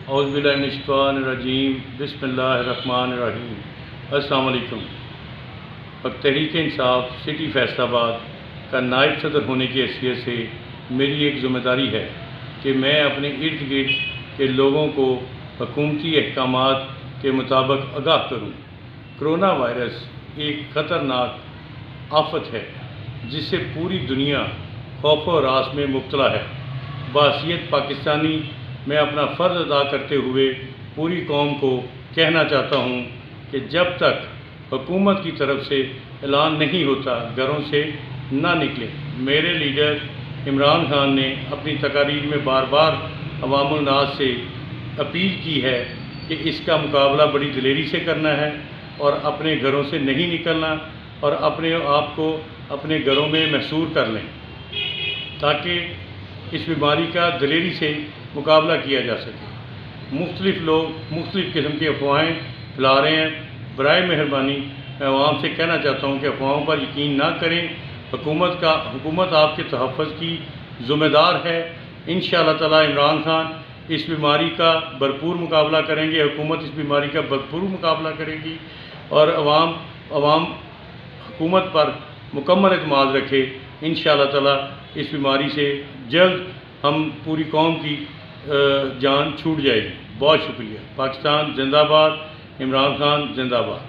اعوذ باللہ من الشیطان الرجیم بسم اللہ الرحمن الرحیم۔ السلام علیکم۔ تحریک انصاف سٹی فیصل آباد کا نائب صدر ہونے کی حیثیت سے میری ایک ذمہ داری ہے کہ میں اپنے ارد گرد کے لوگوں کو حکومتی احکامات کے مطابق آگاہ کروں۔ کرونا وائرس ایک خطرناک آفت ہے جس سے پوری دنیا خوف و ہراس میں مبتلا ہے۔ بحیثیت پاکستانی میں اپنا فرض ادا کرتے ہوئے پوری قوم کو کہنا چاہتا ہوں کہ جب تک حکومت کی طرف سے اعلان نہیں ہوتا گھروں سے نہ نکلیں۔ میرے لیڈر عمران خان نے اپنی تقاریر میں بار بار عوام الناس سے اپیل کی ہے کہ اس کا مقابلہ بڑی دلیری سے کرنا ہے اور اپنے گھروں سے نہیں نکلنا اور اپنے آپ کو اپنے گھروں میں محصور کر لیں تاکہ اس بیماری کا دلیری سے مقابلہ کیا جا سکے۔ مختلف لوگ مختلف قسم کی افواہیں پھیلا رہے ہیں۔ برائے مہربانی میں عوام سے کہنا چاہتا ہوں کہ افواہوں پر یقین نہ کریں۔ حکومت آپ کے تحفظ کی ذمہ دار ہے۔ انشاءاللہ تعالی عمران خان اس بیماری کا بھرپور مقابلہ کریں گے، حکومت اس بیماری کا بھرپور مقابلہ کرے گی اور عوام حکومت پر مکمل اعتماد رکھے۔ انشاءاللہ تعالی اس بیماری سے جلد ہم پوری قوم کی جان چھوٹ جائے گی۔ بہت شکریہ۔ پاکستان زندہ باد، عمران خان زندہ باد۔